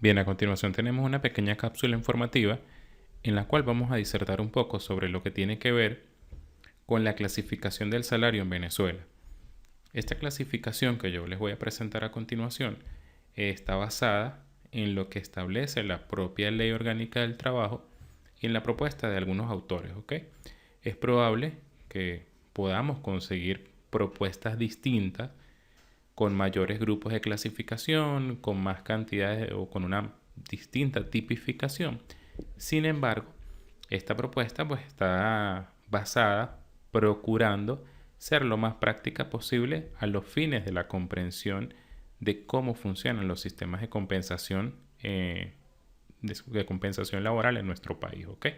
Bien, a continuación tenemos una pequeña cápsula informativa en la cual vamos a disertar un poco sobre lo que tiene que ver con la clasificación del salario en Venezuela. Esta clasificación que yo les voy a presentar a continuación está basada en lo que establece la propia Ley Orgánica del Trabajo y en la propuesta de algunos autores, ¿ok? Es probable que podamos conseguir propuestas distintas con mayores grupos de clasificación, con más cantidades o con una distinta tipificación. Sin embargo, esta propuesta pues está basada procurando ser lo más práctica posible a los fines de la comprensión de cómo funcionan los sistemas de compensación laboral en nuestro país, ¿ok?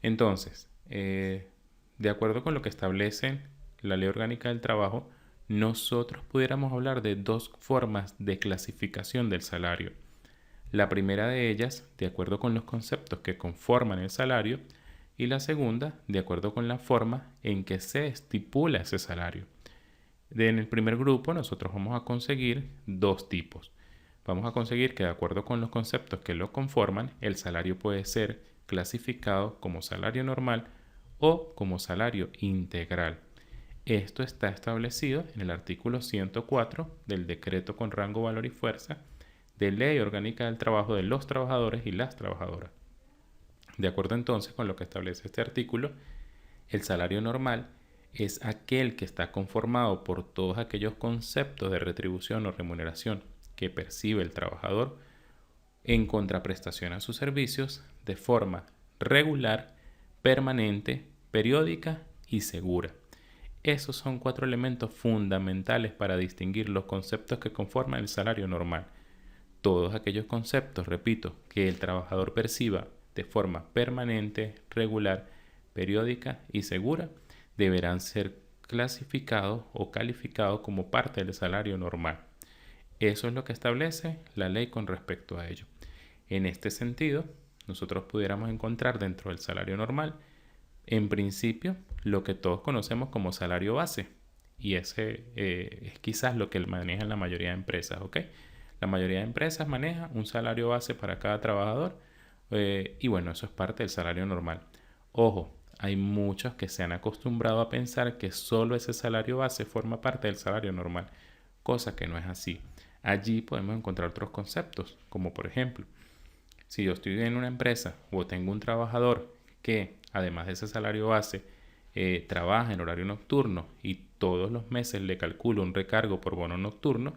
Entonces, de acuerdo con lo que establece la Ley Orgánica del Trabajo, nosotros pudiéramos hablar de dos formas de clasificación del salario. La primera de ellas, de acuerdo con los conceptos que conforman el salario, y la segunda, de acuerdo con la forma en que se estipula ese salario. En el primer grupo, nosotros vamos a conseguir dos tipos. Vamos a conseguir que, de acuerdo con los conceptos que lo conforman, el salario puede ser clasificado como salario normal o como salario integral. Esto está establecido en el artículo 104 del Decreto con rango, valor y fuerza de Ley Orgánica del Trabajo de los trabajadores y las trabajadoras. De acuerdo entonces con lo que establece este artículo, el salario normal es aquel que está conformado por todos aquellos conceptos de retribución o remuneración que percibe el trabajador en contraprestación a sus servicios de forma regular, permanente, periódica y segura. Esos son cuatro elementos fundamentales para distinguir los conceptos que conforman el salario normal. Todos aquellos conceptos, repito, que el trabajador perciba de forma permanente, regular, periódica y segura, deberán ser clasificados o calificados como parte del salario normal. Eso es lo que establece la ley con respecto a ello. En este sentido, nosotros pudiéramos encontrar dentro del salario normal, en principio, lo que todos conocemos como salario base. Y ese es quizás lo que manejan la mayoría de empresas, ¿ok? La mayoría de empresas maneja un salario base para cada trabajador y bueno, eso es parte del salario normal. Ojo, hay muchos que se han acostumbrado a pensar que solo ese salario base forma parte del salario normal, cosa que no es así. Allí podemos encontrar otros conceptos, como por ejemplo, si yo estoy en una empresa o tengo un trabajador que, además de ese salario base, trabaja en horario nocturno y todos los meses le calculo un recargo por bono nocturno,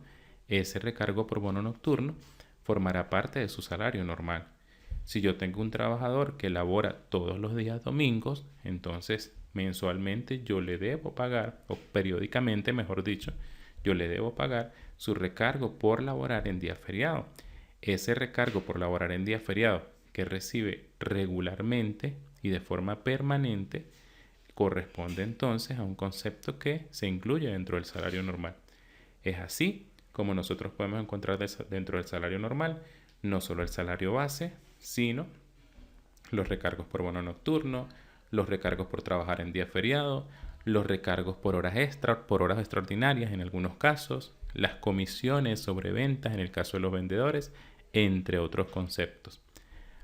ese recargo por bono nocturno formará parte de su salario normal. Si yo tengo un trabajador que labora todos los días domingos, entonces mensualmente yo le debo pagar, o periódicamente mejor dicho, yo le debo pagar su recargo por laborar en día feriado. Ese recargo por laborar en día feriado que recibe regularmente y de forma permanente corresponde entonces a un concepto que se incluye dentro del salario normal. Es así como nosotros podemos encontrar dentro del salario normal no solo el salario base, sino los recargos por bono nocturno, los recargos por trabajar en día feriado, los recargos por horas extra, por horas extraordinarias en algunos casos, las comisiones sobre ventas en el caso de los vendedores, entre otros conceptos.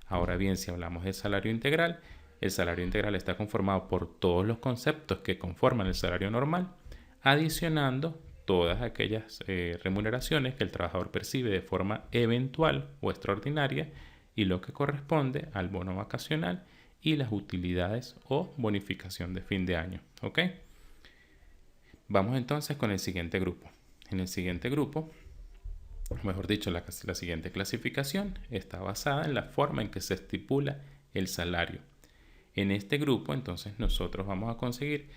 Ahora bien, si hablamos del salario integral, el salario integral está conformado por todos los conceptos que conforman el salario normal, adicionando todas aquellas remuneraciones que el trabajador percibe de forma eventual o extraordinaria y lo que corresponde al bono vacacional y las utilidades o bonificación de fin de año. ¿Ok? Vamos entonces con el siguiente grupo. En el siguiente grupo, mejor dicho, la siguiente clasificación está basada en la forma en que se estipula el salario. En este grupo, entonces, nosotros vamos a conseguir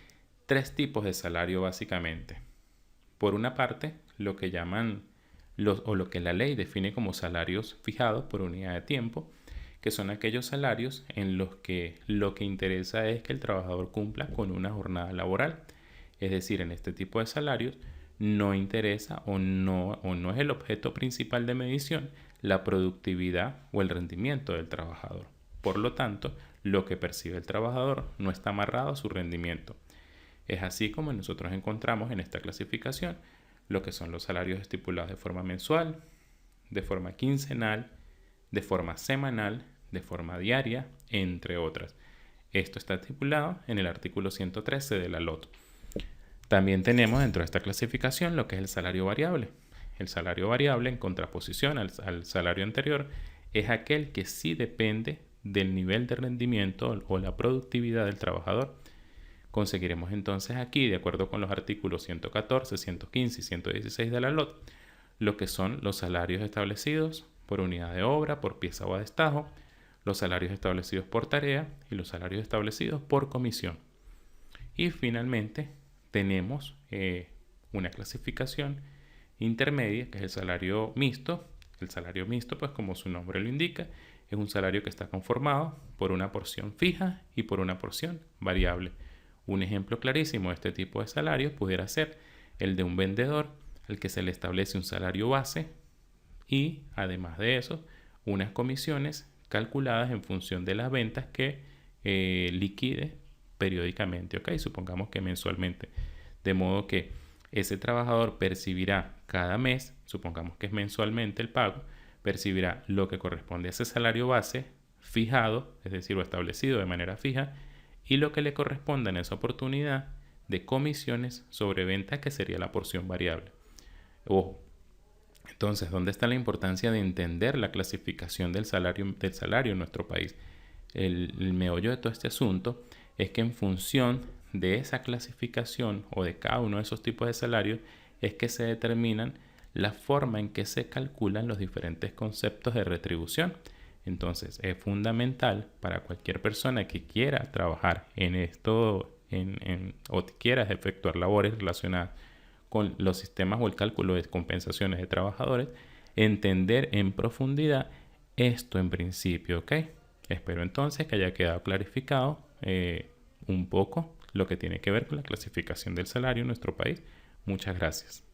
tres tipos de salario básicamente. Por una parte, lo que llaman lo que la ley define como salarios fijados por unidad de tiempo, que son aquellos salarios en los que lo que interesa es que el trabajador cumpla con una jornada laboral. Es decir, en este tipo de salarios no interesa o no es el objeto principal de medición la productividad o el rendimiento del trabajador. Por lo tanto, lo que percibe el trabajador no está amarrado a su rendimiento. Es así como nosotros encontramos en esta clasificación lo que son los salarios estipulados de forma mensual, de forma quincenal, de forma semanal, de forma diaria, entre otras. Esto está estipulado en el artículo 113 de la LOT. También tenemos dentro de esta clasificación lo que es el salario variable. El salario variable, en contraposición al salario anterior, es aquel que sí depende del nivel de rendimiento o la productividad del trabajador. Conseguiremos entonces aquí, de acuerdo con los artículos 114, 115 y 116 de la LOT, lo que son los salarios establecidos por unidad de obra, por pieza o destajo, los salarios establecidos por tarea y los salarios establecidos por comisión. Y finalmente tenemos una clasificación intermedia, que es el salario mixto. El salario mixto, pues como su nombre lo indica, es un salario que está conformado por una porción fija y por una porción variable. Un ejemplo clarísimo de este tipo de salario pudiera ser el de un vendedor al que se le establece un salario base y, además de eso, unas comisiones calculadas en función de las ventas que liquide periódicamente, ¿ok? Supongamos que mensualmente. De modo que ese trabajador percibirá cada mes, supongamos que es mensualmente el pago, percibirá lo que corresponde a ese salario base fijado, es decir, o establecido de manera fija, y lo que le corresponda en esa oportunidad de comisiones sobre ventas, que sería la porción variable. Ojo. Entonces, ¿dónde está la importancia de entender la clasificación del salario en nuestro país? El meollo de todo este asunto es que en función de esa clasificación o de cada uno de esos tipos de salarios es que se determinan la forma en que se calculan los diferentes conceptos de retribución. Entonces, es fundamental para cualquier persona que quiera trabajar en esto o quiera efectuar labores relacionadas con los sistemas o el cálculo de compensaciones de trabajadores, entender en profundidad esto en principio, ¿ok? Espero entonces que haya quedado clarificado un poco lo que tiene que ver con la clasificación del salario en nuestro país. Muchas gracias.